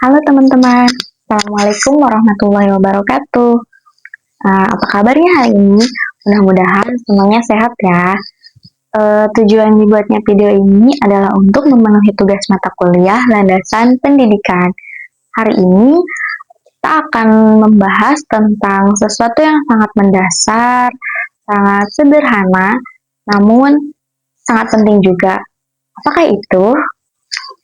Halo teman-teman, Assalamualaikum warahmatullahi wabarakatuh. Apa kabarnya hari ini? Mudah-mudahan semuanya sehat ya. Tujuan dibuatnya video ini adalah untuk memenuhi tugas mata kuliah landasan pendidikan. Hari ini kita akan membahas tentang sesuatu yang sangat mendasar, sangat sederhana, namun sangat penting juga. Apakah itu?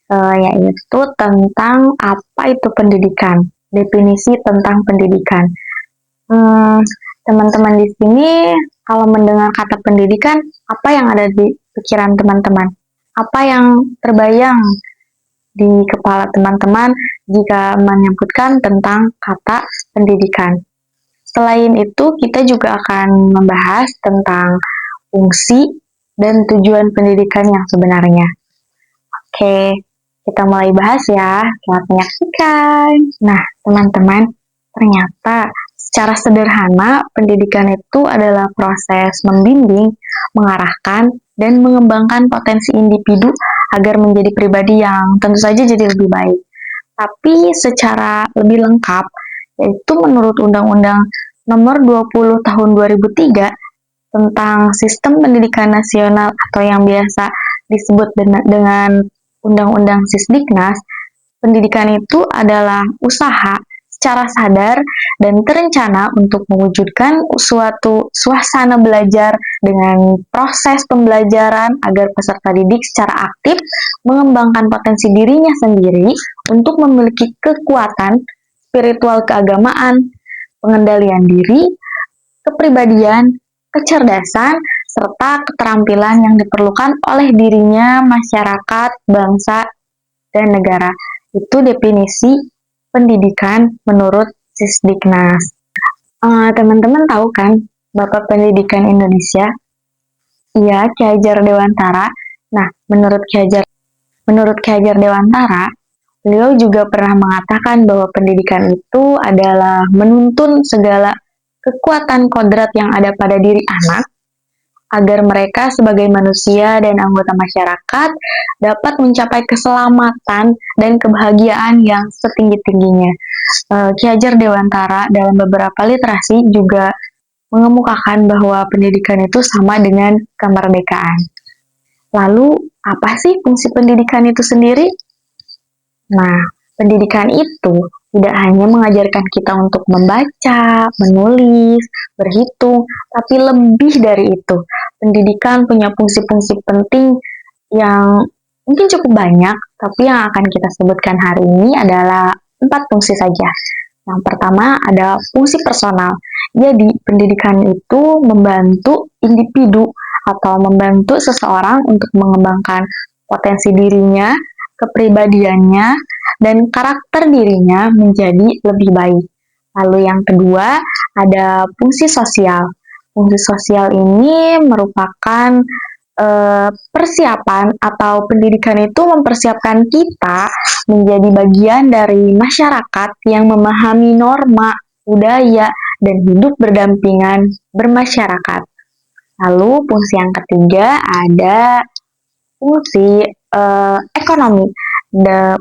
Yaitu tentang apa itu pendidikan, definisi tentang pendidikan. Hmm, Teman-teman di sini kalau mendengar kata pendidikan, apa yang ada di pikiran teman-teman? Apa yang terbayang di kepala teman-teman jika menyebutkan tentang kata pendidikan? Selain itu, kita juga akan membahas tentang fungsi dan tujuan pendidikan yang sebenarnya. Oke, kita mulai bahas ya. Selamat menyaksikan. Nah, teman-teman, ternyata secara sederhana pendidikan itu adalah proses membimbing, mengarahkan, dan mengembangkan potensi individu agar menjadi pribadi yang tentu saja jadi lebih baik. Tapi secara lebih lengkap, yaitu menurut Undang-Undang Nomor 20 Tahun 2003 tentang Sistem Pendidikan Nasional atau yang biasa disebut dengan Undang-Undang Sisdiknas, pendidikan itu adalah usaha secara sadar dan terencana untuk mewujudkan suatu suasana belajar dengan proses pembelajaran agar peserta didik secara aktif mengembangkan potensi dirinya sendiri untuk memiliki kekuatan spiritual keagamaan, pengendalian diri, kepribadian, kecerdasan, serta keterampilan yang diperlukan oleh dirinya, masyarakat, bangsa, dan negara. Itu definisi pendidikan menurut Sisdiknas. Teman-teman tahu kan Bapak Pendidikan Indonesia? Iya, Ki Hajar Dewantara. Nah, menurut Ki Hajar Dewantara, beliau juga pernah mengatakan bahwa pendidikan itu adalah menuntun segala kekuatan kodrat yang ada pada diri anak agar mereka sebagai manusia dan anggota masyarakat dapat mencapai keselamatan dan kebahagiaan yang setinggi-tingginya. Ki Hajar Dewantara dalam beberapa literasi juga mengemukakan bahwa pendidikan itu sama dengan kemerdekaan. Lalu, apa sih fungsi pendidikan itu sendiri? Nah, pendidikan itu tidak hanya mengajarkan kita untuk membaca, menulis, berhitung, tapi lebih dari itu. Pendidikan punya fungsi-fungsi penting yang mungkin cukup banyak, tapi yang akan kita sebutkan hari ini adalah 4 fungsi saja. Yang pertama ada fungsi personal. Jadi, pendidikan itu membantu individu atau membantu seseorang untuk mengembangkan potensi dirinya, kepribadiannya, dan karakter dirinya menjadi lebih baik. Lalu yang kedua, ada fungsi sosial. Fungsi sosial ini merupakan persiapan atau pendidikan itu mempersiapkan kita menjadi bagian dari masyarakat yang memahami norma, budaya, dan hidup berdampingan bermasyarakat. Lalu fungsi yang ketiga ada fungsi ekonomi.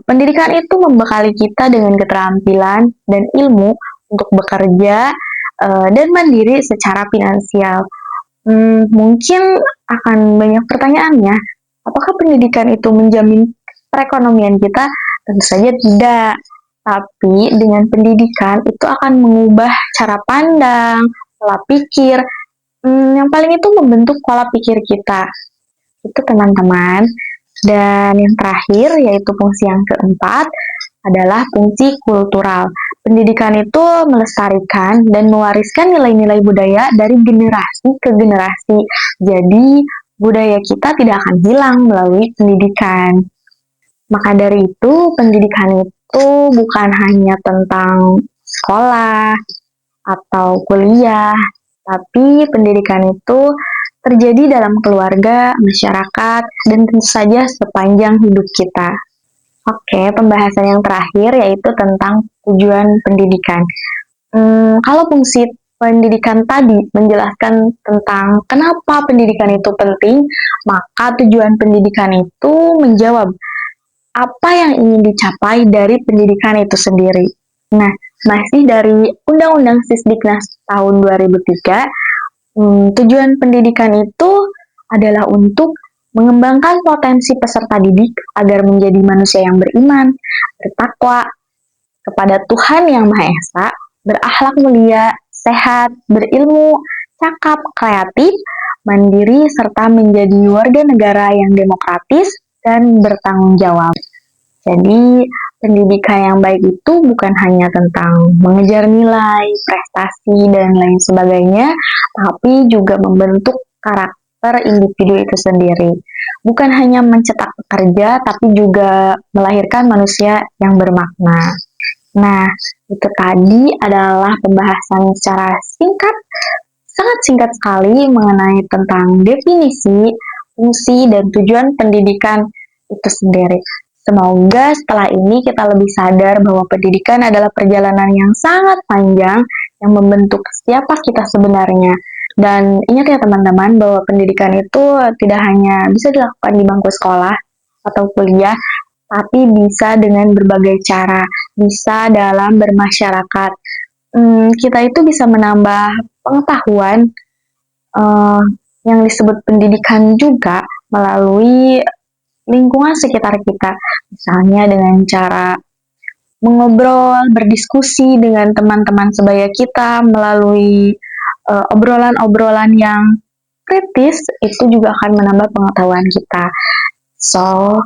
Pendidikan itu membekali kita dengan keterampilan dan ilmu untuk bekerja dan mandiri secara finansial. Mungkin akan banyak pertanyaannya, apakah pendidikan itu menjamin perekonomian kita? Tentu saja tidak. Tapi dengan pendidikan itu akan mengubah cara pandang, pola pikir, yang paling itu membentuk pola pikir kita. Itu teman-teman. Dan yang terakhir yaitu fungsi yang keempat adalah fungsi kultural. Pendidikan itu melestarikan dan mewariskan nilai-nilai budaya dari generasi ke generasi. Jadi budaya kita tidak akan hilang melalui pendidikan. Maka dari itu pendidikan itu bukan hanya tentang sekolah atau kuliah, tapi pendidikan itu terjadi dalam keluarga, masyarakat, dan tentu saja sepanjang hidup kita. Oke, pembahasan yang terakhir yaitu tentang tujuan pendidikan. Kalau fungsi pendidikan tadi menjelaskan tentang kenapa pendidikan itu penting, maka tujuan pendidikan itu menjawab apa yang ingin dicapai dari pendidikan itu sendiri. Nah, masih dari Undang-Undang Sisdiknas tahun 2003, tujuan pendidikan itu adalah untuk mengembangkan potensi peserta didik agar menjadi manusia yang beriman, bertakwa kepada Tuhan Yang Maha Esa, berakhlak mulia, sehat, berilmu, cakap, kreatif, mandiri, serta menjadi warga negara yang demokratis dan bertanggung jawab. Jadi, pendidikan yang baik itu bukan hanya tentang mengejar nilai, prestasi, dan lain sebagainya, tapi juga membentuk karakter individu itu sendiri. Bukan hanya mencetak pekerja, tapi juga melahirkan manusia yang bermakna. Nah, itu tadi adalah pembahasan secara singkat, sangat singkat sekali mengenai tentang definisi, fungsi, dan tujuan pendidikan itu sendiri. Semoga setelah ini kita lebih sadar bahwa pendidikan adalah perjalanan yang sangat panjang yang membentuk siapa kita sebenarnya. Dan ingat ya teman-teman bahwa pendidikan itu tidak hanya bisa dilakukan di bangku sekolah atau kuliah, tapi bisa dengan berbagai cara, bisa dalam bermasyarakat. Kita itu bisa menambah pengetahuan yang disebut pendidikan juga melalui lingkungan sekitar kita. Misalnya dengan cara mengobrol, berdiskusi dengan teman-teman sebaya kita melalui obrolan-obrolan yang kritis, itu juga akan menambah pengetahuan kita. So,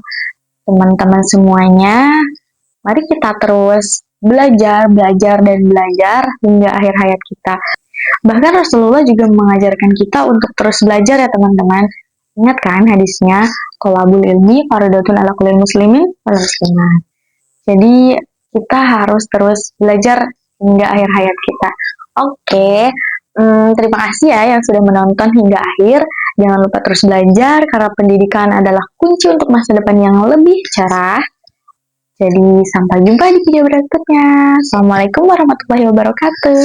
teman-teman semuanya, mari kita terus belajar, dan belajar hingga akhir hayat kita. Bahkan Rasulullah juga mengajarkan kita untuk terus belajar ya teman-teman. Ingat kan hadisnya, thalabul ilmi fardhatun ala kulli muslimin wal muslimat. Jadi kita harus terus belajar hingga akhir hayat kita. Oke, terima kasih ya yang sudah menonton hingga akhir. Jangan lupa terus belajar karena pendidikan adalah kunci untuk masa depan yang lebih cerah. Jadi sampai jumpa di video berikutnya. Assalamualaikum warahmatullahi wabarakatuh.